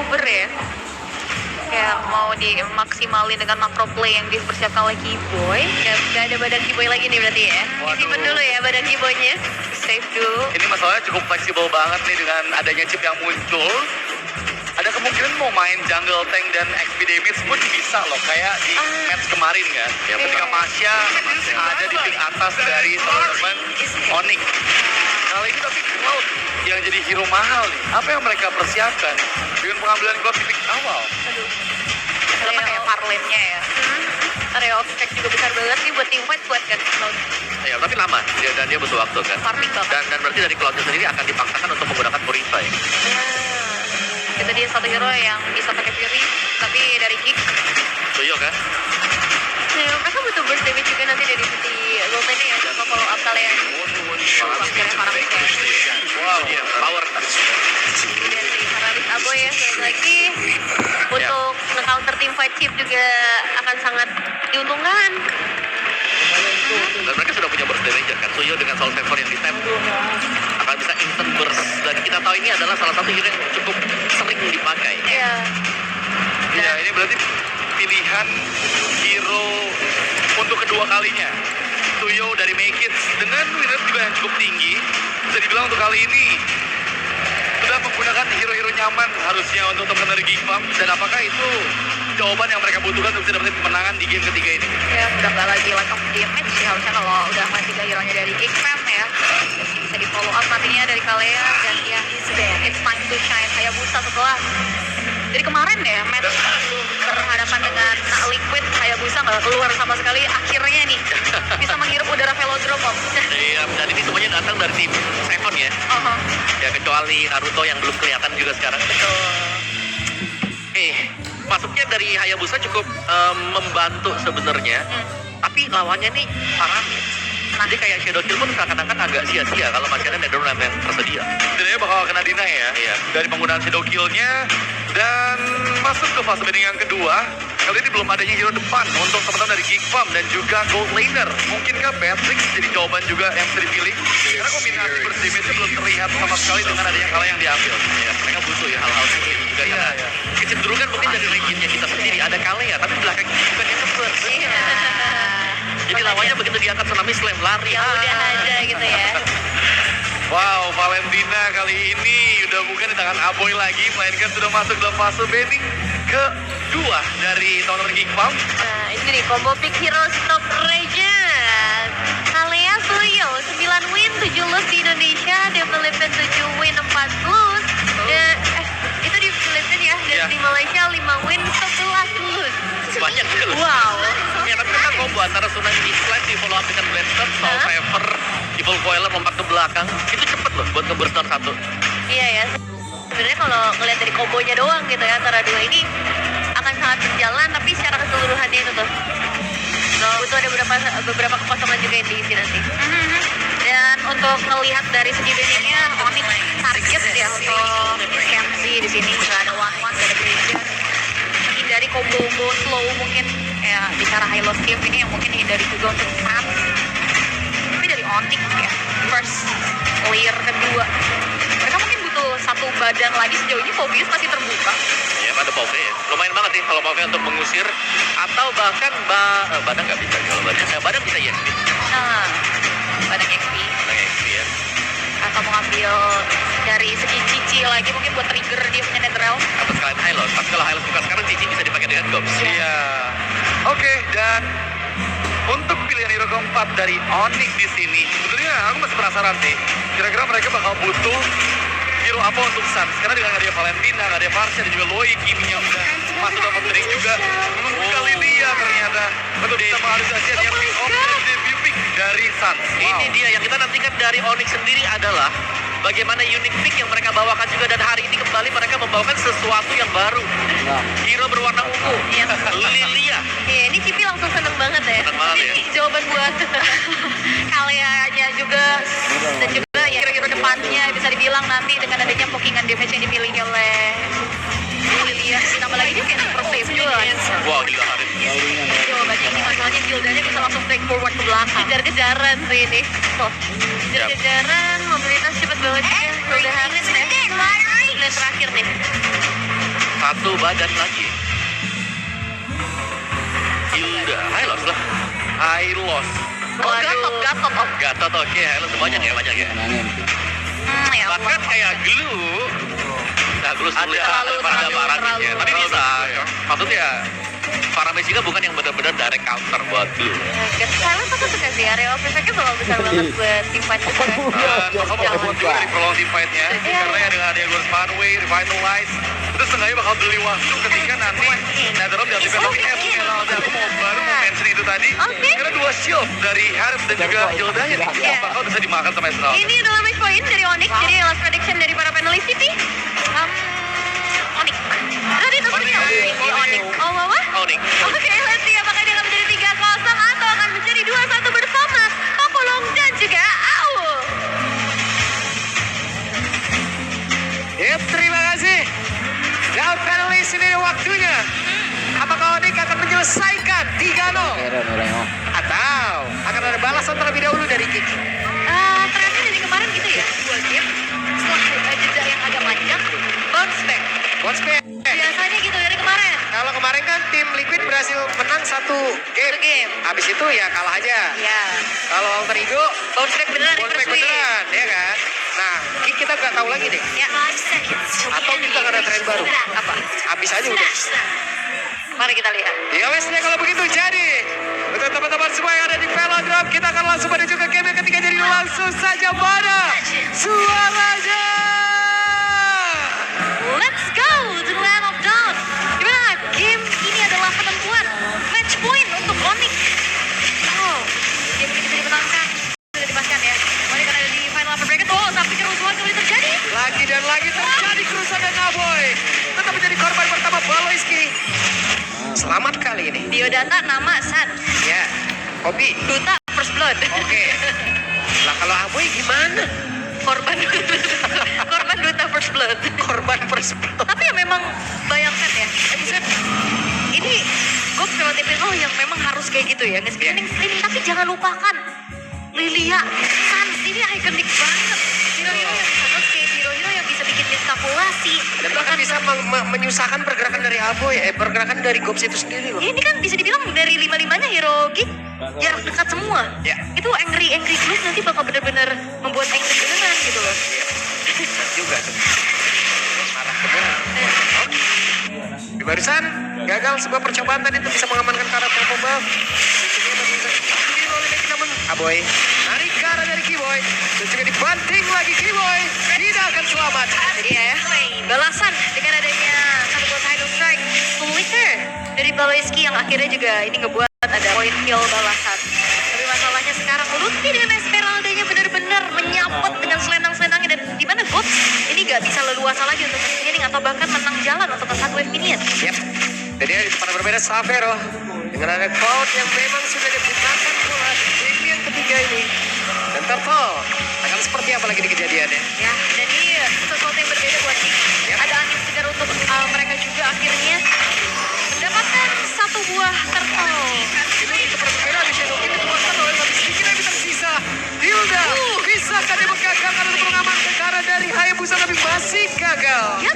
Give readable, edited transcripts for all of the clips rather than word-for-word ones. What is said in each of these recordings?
Uber ya. Kayak mau dimaksimalin dengan macro play yang dipersiapkan oleh Keyboy. Ya, gak ada badan Keyboy lagi nih berarti ya. Disimpan dulu ya badan Keyboynya. Save dulu. Ini masalahnya cukup fleksibel banget nih dengan adanya chip yang muncul. Ada kemungkinan mau main jungle tank dan XP damage pun bisa loh, kayak di match kemarin kan. Ya, ketika Masya ada di pick atas dari teman-teman Onyx. Kali ini tapi Cloud yang jadi hero mahal nih. Apa yang mereka persiapkan dengan pengambilan Cloud di pick awal? Aduh. Sama kayak Parlane-nya ya. Area of effect juga besar banget nih buat teamfight buat kan Cloud. Ya, tapi lama dan dia butuh waktu kan. Farming banget. Dan berarti dari Cloud sendiri akan dipaksakan untuk menggunakan Purify. Itu dia satu hero yang bisa pakai Fury, tapi dari kick. Tuyo kan? Nah, mereka butuh burst damage juga nanti dari sisi gold ini ya, sama follow up kalian. Akhirnya parah ya. Wow, dia power. Kemudian si Haralis Aboy ya, sekali lagi untuk nge-counter team fight chip juga akan sangat diuntungkan. Dan mereka sudah punya burst damage kan. Tuyo dengan Soul Saver yang di tap akan bisa instant burst. Dan kita tahu ini adalah salah satu hero yang cukup sering dipakai. Iya. Ya, ini berarti pilihan hero untuk kedua kalinya. Tuyo dari Make It dengan winner juga yang cukup tinggi. Bisa dibilang untuk kali ini sudah menggunakan hero-hero nyaman harusnya untuk teman dari Geek Farm. Dan apakah itu jawaban yang mereka butuhkan untuk bisa dapetin kemenangan di game ketiga ini? Ya, udah nggak lagi lack of damage sih harusnya kalau udah mati 3 hero-nya dari Geek Fam ya. Bisa di follow up matinya dari Kalea dan ya it's time to shine. Hayabusa setelah dari kemarin ya match berhadapan dengan Liquid, Hayabusa nggak keluar sama sekali. Akhirnya nih bisa menghirup udara velodrome Om. Iya, dan ini semuanya datang dari tim Seven ya. Ya kecuali Naruto yang belum kelihatan juga sekarang. Betul. Masuknya dari Hayabusa cukup membantu sebenarnya. Tapi lawannya nih Paramis. Jadi kayak Shadow Kill pun seakan-akan agak sia-sia kalau masih ada Netherlands yang tersedia. Sebenarnya bakal kena deny ya. Iya. Dari penggunaan Shadow Kill-nya dan masuk ke fase bending yang kedua. Kali ini belum adanya hero depan untuk teman-teman dari Geek Farm dan juga Gold Laner. Mungkinkah Patrick jadi jawaban juga yang bisa dipilih? Karena kombinasi burst damage-nya belum terlihat sama sekali dengan adanya kalah yang diambil. Ya, mereka butuh ya hal-hal seperti itu juga. Iya, karena kecenderungan mungkin dari regionnya kita sendiri ada Kalea, tapi belakang itu bukan yang nge-burst. Iya. Jadi lawannya begitu diangkat tsunami slam lari. Ya udah aja gitu ya. Wow, Valentina kali ini udah bukan di tangan Aboy lagi, melainkan sudah masuk dalam fase bending kedua dari teman-teman Geek Farm. Nah, ini nih combo pick hero stop region. Kalea Tuyo 9 win 7 lose di Indonesia, Development 7 win 4 lose. Dan itu di Filipina ya, dan di Malaysia 5 win 11 lose. Banyak juga loh. Wow. Ya tapi kita combo antara Tsunami Slash di follow up dengan Blaster, Soul Saver, Evil Coiler lompat ke belakang, itu cepet loh buat nge-burst down satu. Iya ya. Sebenarnya kalau ngeliat dari kombonya doang gitu ya antara dua ini akan sangat berjalan, tapi secara keseluruhannya itu tuh butuh ada beberapa kekosongan juga yang diisi nanti. Dan untuk melihat dari segi bendingnya, Onyx target ya untuk Kenzie di sini nggak ada one-one, nggak ada pressure. Menghindari combo-combo slow mungkin ya bicara high low skip ini yang mungkin hindari juga untuk Sam. Tapi dari Onyx ya first layer kedua mereka mungkin butuh satu badan lagi. Sejauh ini Phobius masih terbuka. Ya ada Pove ya, lumayan banget nih kalau Pove untuk mengusir atau bahkan badan nggak bisa kalau badan bisa ya. Nah, badan XP. Badan XP ya. Atau mau ngambil dari segi Cici lagi mungkin buat trigger dia punya Netherrealm. Atau sekalian Highload, tapi kalau Highload bukan sekarang Cici bisa dipakai dengan Gops. Iya. Oke, dan untuk pilihan hero keempat dari Onyx di sini, sebetulnya aku masih penasaran sih. Kira-kira mereka bakal butuh hero apa untuk Suns? Karena dengan ada Valentina, ada Varsha, dan juga Loi, Kimi-nya udah masuk dalam pembering juga. Membuka Lilia ternyata untuk bisa mengarusasi yang pick off dan debut pick dari Suns. Ini dia yang kita nantikan dari Onyx sendiri adalah bagaimana unique pick yang mereka bawakan juga, dan hari ini kembali mereka membawakan sesuatu yang baru. Hero berwarna ungu, Lilia. Iya, ini Cipi langsung seneng banget ya. Seneng banget ya. Jawaban buat Kaleanya juga dan juga ya hero-hero depannya bisa dibilang nanti dengan adanya pokingan damage yang dipilih oleh Lilia. Ditambah lagi dia kayak pro save juga. Wow, gila hari ini. Jawabannya ini masalahnya Gildanya bisa langsung take forward ke belakang. Kejar-kejaran sih ini. Tuh. Kejar-kejaran, mobilitas cepet banget juga. Udah harus ya. Lane terakhir nih. Satu badan lagi. Hilda, Hylos lah. Hylos. Oh, Gatot. Gatot, oke. Hylos banyak ya. Ya Allah. Bahkan kayak Glue. Nah, Glue sulit Terlalu, pada Paramis ya. terlalu Tapi bisa. ya. Maksudnya Paramis juga bukan yang benar-benar direct counter buat Glue. Kalian aku suka sih, area of effect-nya bakal besar banget buat tim fight juga. Dan bakal buat juga dari prolong team fight-nya. Iya. Karena ya dengan adanya Glorious Runway, Revitalize, itu setengahnya bakal beli waktu ketika nanti Netherrealm diaktifkan lagi. Aku baru mau mention itu tadi. Oke. Karena 2 shield dari Harris dan juga Hildanya nih. Iya. Bakal bisa dimakan sama Ezreal. Ini adalah match point dari Onyx, jadi last prediction dari para panelis TV. Onyx. Tadi itu Onyx. Onyx. Oh, apa? Onyx. Oke, let's see apakah dia akan menjadi 3-0 atau akan menjadi 2-1 bersama Papolong dan juga Au. Ya, terima kasih. Dan panelis ini waktunya. Apakah Onyx akan menyelesaikan 3-0? Atau akan ada balasan terlebih dahulu dari Kiki? Trennya dari kemarin gitu ya, 2 game setelah jeda yang agak panjang, bounce back. Bounce back. Biasanya gitu dari kemarin. Kalau kemarin kan tim Liquid berhasil menang 1 game. Game. Habis itu ya kalah aja. Ya, Kalau Alter Ego, bounce back beneran di bounce first back week. beneran, ya kan? Nah, kita nggak tahu lagi deh. Ya, Atau kita nggak ada tren baru. apa? Habis aja udah. Mari kita lihat. Ya wes deh kalau begitu jadi. Untuk teman-teman semua yang ada di Velodrome, kita akan langsung menuju ke game yang ketiga. Jadi langsung saja pada suaranya. Let's go to the land of dawn. Gimana? Game ini adalah penentuan match point untuk Onyx. Oh, game ini bisa dimenangkan. Sudah dipastikan ya. Onyx akan ada di final upper bracket. Oh, tapi kerusuhan kembali terjadi. Lagi dan lagi terjadi kerusuhan dan Naboy tetap menjadi korban pertama Baloiski. Selamat kali ini. Biodata nama San. Ya, Hobi. Duta First Blood. Oke. Lah kalau Aboy gimana? Korban korban Duta First Blood. Korban persebaya. Tapi ya memang bayangkan ya. Ini gue memang tipikal yang memang harus kayak gitu ya. Nge-screening. Tapi jangan lupakan Lilia, Sans ini ikonik banget. Hero-hero yang bisa nge-skate, hero-hero yang bisa bikin kalkulasi. Dan bahkan bisa menyusahkan pergerakan dari Aboy, pergerakan dari Gops itu sendiri loh. Ini kan bisa dibilang dari 5-5-nya hero gig jarak dekat semua. Ya. Itu angry Glue nanti bakal benar-benar membuat angry beneran gitu loh. Juga tuh. Marah beneran. Di barisan gagal sebuah percobaan tadi untuk bisa mengamankan karakter Pembal. Namun Aboy narik ke arah dari Kiboy dan juga dibanting lagi Kiboy tidak akan selamat. Jadi ya, balasan dengan adanya satu buat Tidal Strike Flicker dari Baloiski yang akhirnya juga ini ngebuat ada point kill balasan. Tapi masalahnya sekarang Lutfi dengan Esmeralda-nya benar-benar menyaput dengan selendang-selendangnya dan di mana Gops ini gak bisa leluasa lagi untuk scaling atau bahkan menang jalan untuk ke satu wave minion. Yap. Jadi di tempat berbeda Savero dengan ada Cloud yang memang sudah digunakan pula di game yang ketiga ini. Dan Turtle akan seperti apa lagi di kejadiannya? Ya, dan ini sesuatu yang berbeda buat King. Ada angin segar untuk mereka juga akhirnya mendapatkan satu buah turtle. Itu perkiraan di Shadow King dikuaskan oleh satu sedikit yang tersisa. Hilda bisa kan dia menggagalkan untuk mengamankan ke arah dari Hayabusa tapi masih gagal. Ya,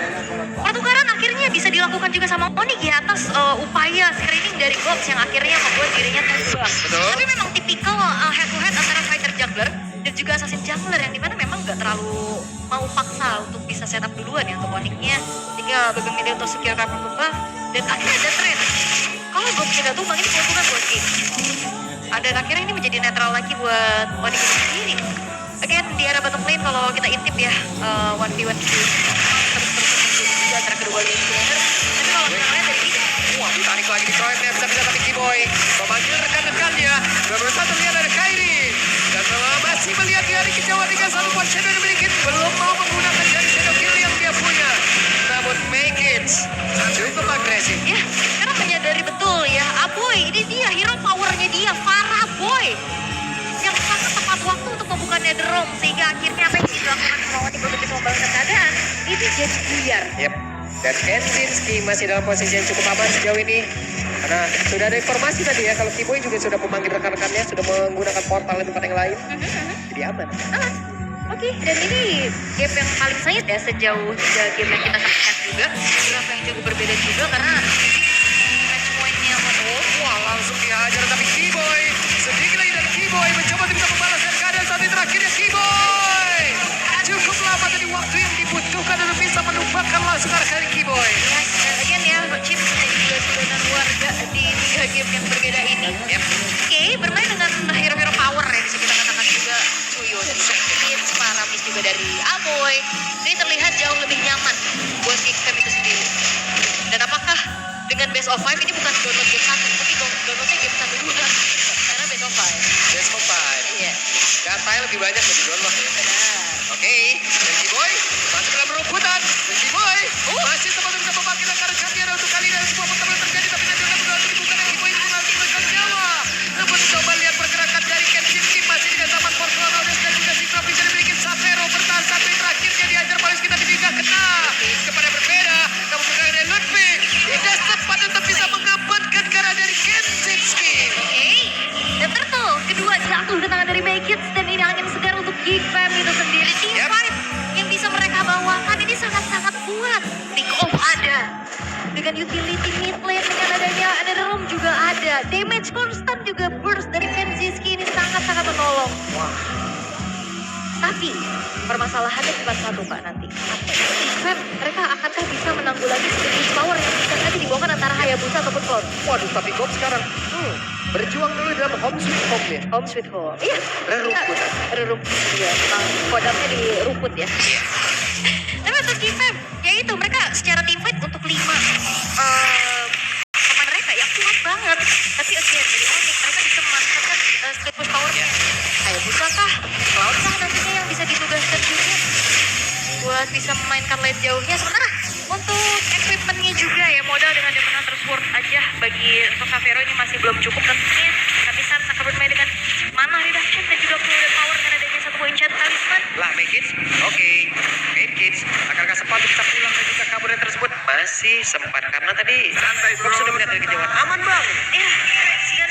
pertukaran akhirnya bisa dilakukan juga sama Onyx ya atas upaya screening dari Gops yang akhirnya membuat dirinya tumbang. Betul. Tapi memang tipikal head to head antara fighter jungler dan juga assassin jungler yang dimana memang nggak terlalu mau paksa untuk bisa setup duluan ya untuk Onyx-nya. Tinggal memilih untuk secure cover buff dan akhirnya ada trade. Kalau Gops tidak tumbang ini keuntungan buat King. Dan akhirnya ini menjadi netral lagi buat Onyx itu sendiri. Again, di era bottom lane kalau kita intip ya 1v1 antara kedua lane player. Tapi kalau kita lihat dari ini, Wah, ditarik lagi di proyeknya bisa tapi Kiboy memanggil rekan-rekannya. Nomor 1 lihat ada Kairi dan masih melihat dari kejauhan dengan satu buat Shadow dimiliki, belum mau menggunakan dari Shadow Kill yang dia punya. Namun make it cukup agresif. ya karena menyadari betul ya, Aboy ini dia hero powernya dia, Farah Boy yang sangat tepat waktu untuk membuka Netherrealm sehingga akhirnya apa yang dilakukan sama Onyx untuk bisa membalaskan keadaan ini jadi buyar. Yep. Dan Kenzinski masih dalam posisi yang cukup aman sejauh ini. Karena sudah ada informasi tadi ya, kalau Kiboy juga sudah memanggil rekan-rekannya, sudah menggunakan portal di tempat yang lain. Jadi aman. Oke, dan ini game yang paling sengit ya sejauh 3 game yang kita saksikan juga. Beberapa yang cukup berbeda juga karena match point-nya Wah, langsung dihajar tapi Keyboy sedikit lagi dari Keyboy mencoba untuk bisa membalaskan keadaan saat ini terakhirnya Keyboy. Cukup lama tadi waktu yang dibutuhkan untuk bisa menumpahkan langsung arah dari Keyboy. Yes, dan again ya, Chips dan juga turunan warga di 3 game yang berbeda ini. Yep. Oke, bermain dengan hero-hero power ya bisa kita katakan juga Suyo dari Kids, Paramis juga dari Amoy. Ini terlihat jauh lebih nyaman buat Kickfam itu sendiri. Dan apakah dengan Best of 5 ini bukan download game 1, tapi downloadnya game 1 juga. Karena Best of 5. Best of 5. Iya, Katanya lebih banyak dari download ya. benar. Oke, Benji Boy masuk dalam rumputan. Benji Boy masih sempat bisa membangkitkan karakternya untuk kali ini ada sebuah pertarungan terjadi tapi nanti udah berhasil dibuka dan Benji Boy ini langsung melakukan nyawa. Namun coba lihat pergerakan dari Kenshiki masih tidak zaman Porcelanodes dan juga si Kropi jadi memiliki Savero bertahan sampai terakhirnya diajar paling kita tidak kena kepada berbeda. Namun pergerakan dari Ludwig tidak sempat untuk bisa mengamankan karena dari Kenshiki. Oke, dan tertuh kedua jatuh ke tangan dari Make It dan ini angin segar untuk Kickfam itu sendiri. Team Yep. fight yang bisa mereka bawakan ini sangat-sangat kuat. Pick off ada. Dengan utility mid lane dengan adanya Netherrealm juga ada. Damage constant juga burst dari Kenziski ini sangat-sangat menolong. Wah, Tapi permasalahannya cuma satu Pak nanti. Kickfam mereka akankah bisa menanggulangi Spirit Power yang bisa tadi dibawakan antara Hayabusa ataupun Cloud? waduh tapi Gob sekarang berjuang dulu dalam home sweet home ya. Home sweet home. Iya. Rumput. Ada rumput juga. Memang kodamnya di rumput ya. Iya. Tapi untuk Kickfam, ya itu mereka secara team fight untuk 5 pemain mereka yang kuat banget. Tapi again dari Onyx mereka bisa memanfaatkan split push powernya. Kayak Busa kah? Cloud kah nantinya yang bisa ditugaskan juga buat bisa memainkan lane jauhnya. Sementara untuk equipmentnya juga ya modal dengan Demon Hunter Sword aja bagi untuk Savero ini masih belum cukup tentunya. Tapi saat akan bermain dengan mana reduction dan juga flow dan power karena adanya satu poin enchant talisman. Lah, Make Kids, oke. Make Kids, akankah sempat bisa pulang dan juga kabur yang tersebut? Masih sempat, karena tadi Gob sudah melihat dari kejauhan. Aman bang. Iya, dan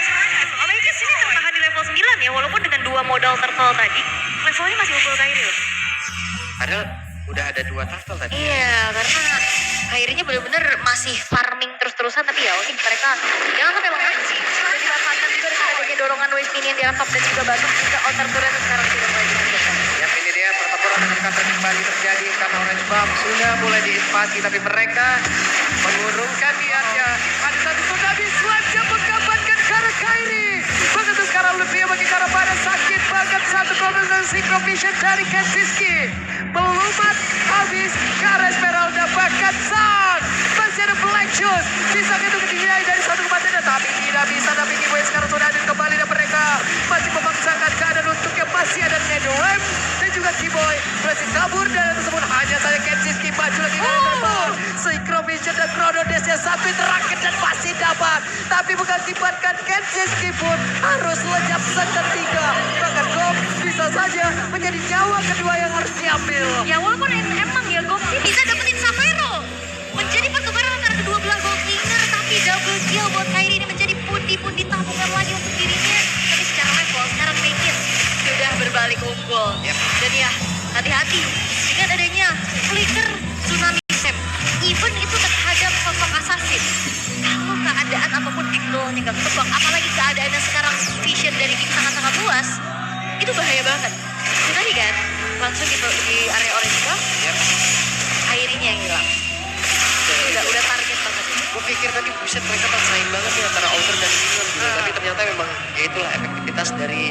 Omegis ini tertahan di level 9 ya, walaupun dengan 2 modal turtle tadi, levelnya masih unggul Kairi loh. Padahal udah ada 2 turtle tadi. Iya, karena Kairinya benar-benar masih farming terus-terusan, tapi ya Onyx mereka jangan sampai lengah sih. Sudah dimanfaatkan juga dengan adanya dorongan waste minion di atap dan juga batu juga outer turret sekarang sudah mulai dihasilkan. Ya, ini dia pertempuran dengan counter kembali terjadi karena Orange Bomb sudah mulai diinvasi, tapi mereka mengurungkan niatnya. Ada satu tsunami saja menggambarkan Kara Kairi. Begitu sekarang lebih bagi Kara pada sakit banget satu komentar synchrovision dari Kenziski. Melumat habis Kara Esmeralda bahkan sang. Masih ada Black Shoes. Bisa itu ketinggian dari satu kematian tapi tidak bisa. Tapi Kiboy sekarang sudah hadir kembali dan mereka masih memaksakan keadaan untuk yang masih ada Netherrealm dan juga Kiboy masih kabur dan tersebut hanya saja Kenziski maju lagi dengan terbang. Synchrovision dan Chronodes yang satu terakhir dan masih dapat. Tapi mengakibatkan Kenziski pun harus lenyap seketika. Bahkan Gob bisa saja menjadi nyawa kedua yang harus diambil. Ya walaupun emang ya Gopsi bisa dapetin Savero. Menjadi pertukaran antara kedua belah gold cleaner, tapi double kill buat Kairi ini menjadi pundi-pundi tabungan lagi untuk dirinya. Tapi secara level sekarang Make It sudah berbalik unggul. Dan ya hati-hati dengan adanya flicker tsunami Sam. Even itu terhadap sosok assassin. Kalau keadaan apapun di goalnya nggak ketebak, apalagi keadaannya sekarang vision dari tim sangat-sangat luas, itu bahaya banget. Itu tadi kan langsung di area orange buff, airnya yang hilang. Udah target banget. Gue pikir tadi buset mereka maksain banget nih antara outer dan minion gitu. Tapi ternyata memang ya itulah efektivitas dari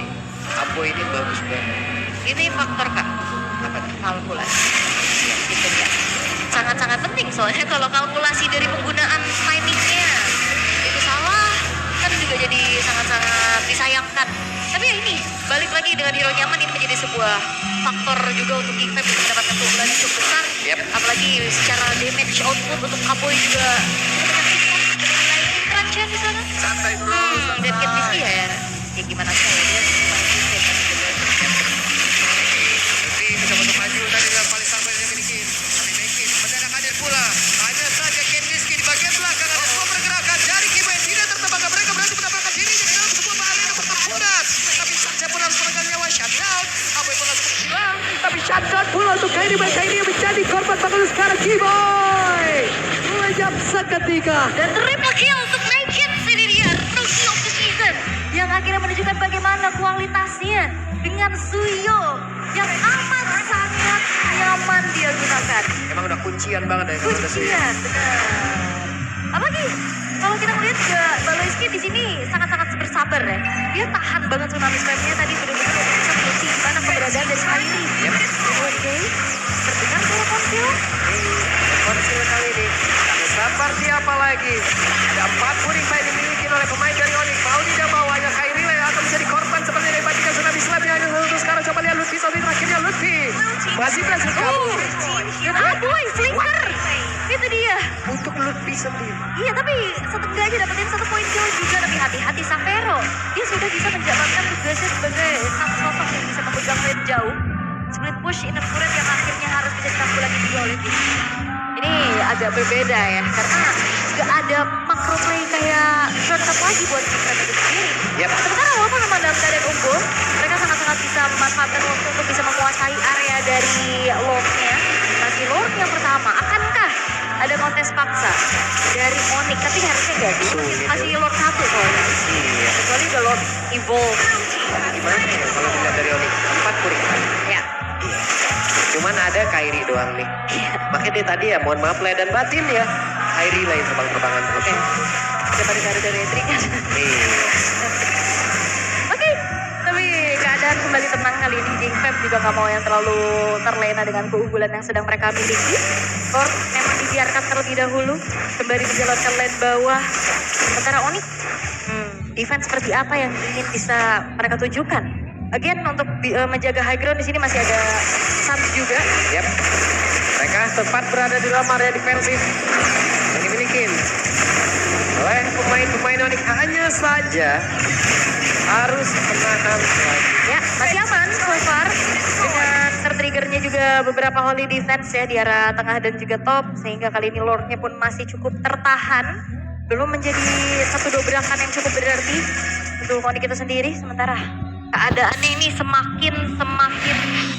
Abo ini bagus banget. Ini faktor kak, Apa nih? kalkulasi. Gitu ya. Sangat-sangat penting soalnya kalau kalkulasi dari penggunaan timingnya itu salah, kan juga jadi sangat-sangat disayangkan. Tapi ya ini, balik lagi dengan hero nyaman ini menjadi sebuah faktor juga untuk Kickfam bisa mendapatkan keunggulan yang cukup besar. Apalagi secara damage output untuk Kaboy juga menyaksikan dengan nilai crunch di sana. Santai bro. Dan Kenziski ya gimana sih ya dia cuma defense gitu. Tapi bisa untuk maju tadi dengan paling sama yang dimiliki. Tapi Make It mendadak hadir pula. Hanya saja Kenziski di bagian belakang ada sebuah pergerakan dari Kiboy tidak tertebak. Mereka berhasil mendapatkan dirinya ke dalam sebuah arena pertempuran. Tapi saja pun harus menanggal nyawa shutdown. Aboy pun langsung hilang. Tapi pula untuk Kairi. Kairi yang menjadi korban bagus sekarang Kiboy. Melejap seketika. Dan triple kill untuk Naked. Ini dia rookie of the season. Yang akhirnya menunjukkan bagaimana kualitasnya. Dengan Suyo. Yang amat sangat nyaman dia gunakan. Emang udah kuncian banget ya. Kuncian, benar. Apalagi kalau kita melihat juga Baloiski di sini sangat-sangat bersabar ya. Dia tahan banget tsunami slam-nya tadi benar-benar untuk bisa mengunci di mana keberadaan dari Kairi. Oke, terdengar suara konsil. Konsil kali ini. Seperti apa lagi? Ada 4 purify dimiliki oleh pemain dari Onyx. Mau tidak mau hanya Kairi lah yang akan menjadi korban seperti yang dibandingkan tsunami slam-nya. Untuk sekarang coba lihat Lutfi. Soalnya terakhirnya Lutfi. Masih berhasil kabur. Boy, Flicker. Itu dia. Untuk Lutfi sendiri. Iya, tapi setengahnya dapetin 1 poin kill juga. Tapi hati-hati Savero. Dia sudah bisa menjalankan tugasnya sebagai satu sosok yang bisa memegang red jauh. Split push inner turret yang akhirnya harus bisa ditanggulangi juga oleh tim. Ini agak berbeda ya, karena nggak ada macro play kayak shortcut lagi buat mereka itu sendiri. Sementara walaupun memang dalam keadaan unggul, mereka sangat-sangat bisa memanfaatkan waktu untuk bisa menguasai area dari lordnya. Tapi lord yang pertama, akankah ada kontes paksa dari Onyx? Tapi harusnya nggak sih, masih lord 1 soalnya. Kecuali udah lord evolve. Gimana ya kalau dilihat dari Onyx? 4 purify. Ya. Cuman ada Kairi doang nih. Makanya dia tadi ya mohon maaf lahir dan batin ya. Kairi lah yang terbang-terbangan terus. Daripada nggak ada retri kan. Iya. Oke, tapi keadaan kembali tenang kali ini. Jingfem juga nggak mau yang terlalu terlena dengan keunggulan yang sedang mereka miliki. Lord memang dibiarkan terlebih dahulu kembali menjalankan lane bawah. Sementara Onyx, defense seperti apa yang ingin bisa mereka tunjukkan? Again untuk menjaga high ground di sini masih ada Sams juga. Yap. Mereka tepat berada di dalam area defensif yang dimiliki oleh pemain-pemain Onyx. Hanya saja harus menahan lagi. Ya, masih aman so far dengan tertriggernya juga beberapa holy defense ya di arah tengah dan juga top, sehingga kali ini lordnya pun masih cukup tertahan, belum menjadi satu dobrakan yang cukup berarti untuk Onyx kita sendiri. Sementara keadaannya ini semakin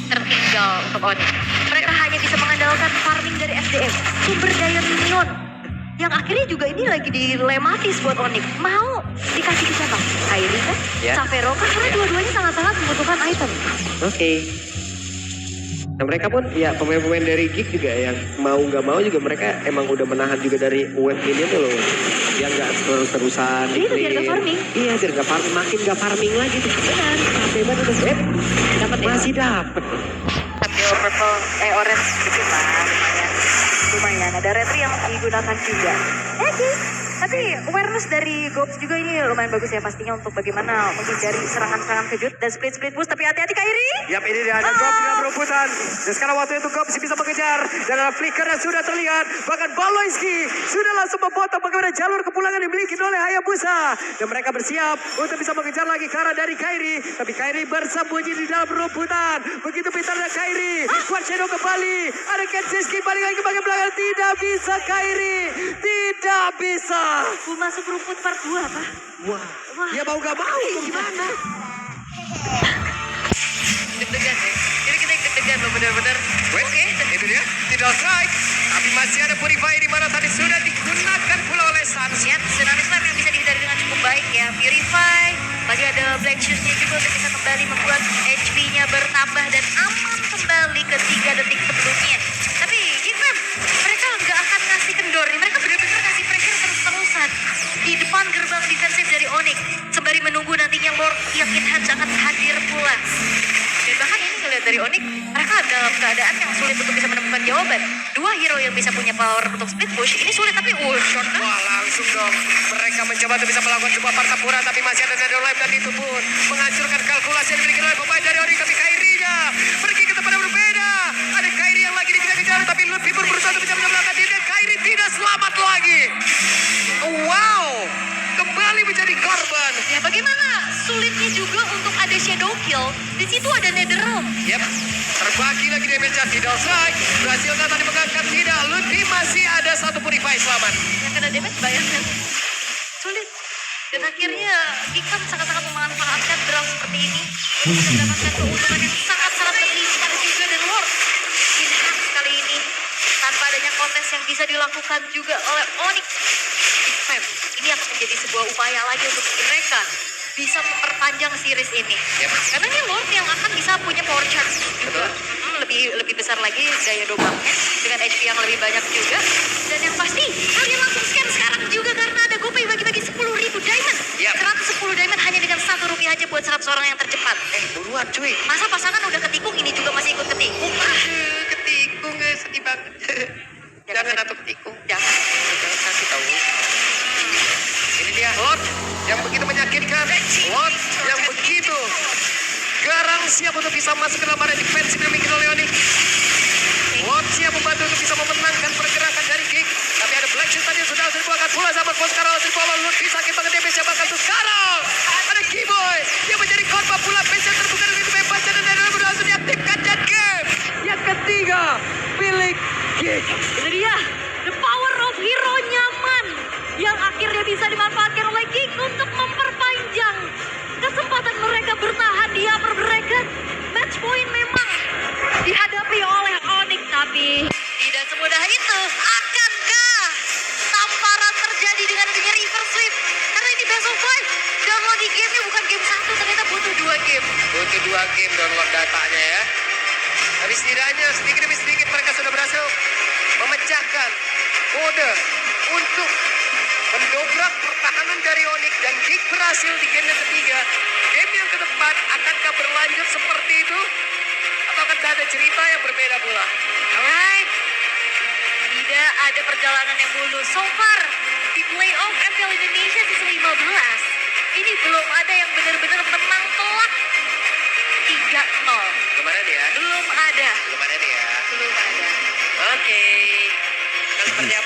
tertinggal untuk Onyx. Mereka hanya bisa mengandalkan farming dari SDM, sumber daya minion, yang akhirnya juga ini lagi dilematis buat Onyx. Mau dikasih ke siapa? Kairi kan? Savero kan? Karena dua-duanya sangat-sangat membutuhkan item. Oke. Nah mereka pun ya pemain-pemain dari Geek juga yang mau nggak mau juga mereka emang udah menahan juga dari web ini tuh loh. Yang nggak terus-terusan. Jadi itu biar nggak farming. Iya biar nggak farming, makin nggak farming lagi tuh. Benar. Capek banget udah set. Dapat ya? Masih dapet. Tapi purple, orange gitu lah. Lumayan. Ada retri yang digunakan juga. Oke. Tapi awareness dari Gobs juga ini lumayan bagus ya pastinya untuk bagaimana menghindari serangan-serangan kejut dan split push. Tapi hati-hati Kairi. Yap ini dia ada Gobs dengan berebutan. Dan sekarang waktu itu Gobs bisa mengejar. Dan ada flicker yang sudah terlihat. Bahkan Baloiski sudah langsung memotong bagaimana jalur kepulangan dimiliki oleh Hayabusa. Dan mereka bersiap untuk bisa mengejar lagi ke arah dari Kairi. Tapi Kairi bersembunyi di dalam berebutan. Begitu pintarnya Kairi. Kuat Shadow kembali. Ada Kenziski balik lagi ke bagian belakang. Tidak bisa Kairi. Tidak bisa. Masuk rumput part 2 apa? Wah. Dia mau gak mau gimana? Deg-degan ya. Ini kita deg-degan loh benar-benar. Oke, itu dia. Tidak strike. Tapi masih ada Purify di mana tadi sudah digunakan pula oleh Sans. Ya, tsunami slam yang bisa dihindari dengan cukup baik ya. Purify. Masih ada Black Shoes-nya juga untuk bisa kembali membuat HP-nya bertambah dan aman kembali ke 3 detik sebelumnya. Tapi gimana? Mereka nggak akan ngasih kendor. Mereka benar-benar ngasih pressure terus-terusan di depan gerbang defensif dari Onyx. Sembari menunggu nantinya Lord yang Enhance akan hadir pula. Dan bahkan ini ngeliat dari Onyx, mereka dalam keadaan yang sulit untuk bisa menemukan jawaban. 2 hero yang bisa punya power untuk split push, ini sulit tapi short kan? Wah langsung dong. Mereka mencoba untuk bisa melakukan sebuah partapura. Tapi masih ada Shadow Life dan itu pun menghancurkan kalkulasi yang dimiliki oleh pemain dari Onyx. Tapi Kairi-nya pergi ke tempat yang berbeda. Ada Kairi yang lagi dikejar-kejar. Tapi Lutfi pun berusaha untuk bisa menyelamatkan diri. Dan Kairi tidak selamat lagi. Wow. Kembali menjadi korban. Ya bagaimana sulitnya juga untuk ada shadow kill. Di situ ada Netherrealm. Yep. Terbagi lagi damage-nya. Tidak strike. Berhasil nggak tadi mengangkat? Tidak. Lutfi masih ada 1 Purify selamat. Yang kena damage bayangkan. Sulit. Dan akhirnya Ikam sangat-sangat memanfaatkan draft seperti ini untuk mendapatkan keuntungan yang sangat-sangat signifikan juga dan Lord yang bisa dilakukan juga oleh Onyx Defense. Ini akan menjadi sebuah upaya lagi untuk mereka bisa memperpanjang series ini. Yep. Karena ini Lord yang akan bisa punya power charge juga. Lebih besar lagi daya dobangnya dengan HP yang lebih banyak juga. Dan yang pasti kalian langsung scan sekarang juga karena ada GoPay bagi-bagi 10.000 diamond. Yap. 110 diamond hanya dengan Rp1 aja buat 100 orang yang tercepat. Buruan cuy. Masa pasangan udah ketikung, ini juga masih ikut ketikung? Ketikung sedih banget. Jangan atuh ketikung. Jangan. Jangan kasih tahu. Ini dia Lord yang begitu menyakitkan. Lord yang begitu garang siap untuk bisa masuk ke dalam area defense yang dimiliki oleh Onyx. Lord siap membantu untuk bisa memenangkan pergerakan dari Kick. Tapi ada Black Shield tadi yang sudah dibuangkan pula sama Koskaro. Lord bisa sakit banget dia bisa bakal tuh sekarang. Ada Keyboy yang menjadi korban pula. Base yang terbuka dengan bebas dan langsung diaktifkan dan game yang ketiga milik Kick. Itu dia, the power of hero nyaman yang akhirnya bisa dimanfaatkan oleh King untuk memperpanjang kesempatan mereka bertahan di upper bracket. Match point memang dihadapi oleh Onyx, tapi tidak semudah itu. Akankah tamparan terjadi dengan adanya reverse sweep? Karena ini best of 5 download di gamenya bukan game 1, ternyata butuh 2 game. Butuh 2 game download datanya ya. Tapi setidaknya sedikit demi sedikit mereka sudah berhasil memecahkan kode untuk mendobrak pertahanan dari Onyx dan Kick berhasil di game yang ketiga. Game yang keempat akankah berlanjut seperti itu? Atau akan ada cerita yang berbeda pula? Alright, tidak ada perjalanan yang mulus. So far, di playoff MPL Indonesia season 15, ini belum ada yang benar-benar menang telak 3-0. Belum ada nih ya? Belum ada. Belum ada nih ya? Belum ada. Oke. Dan seperti apa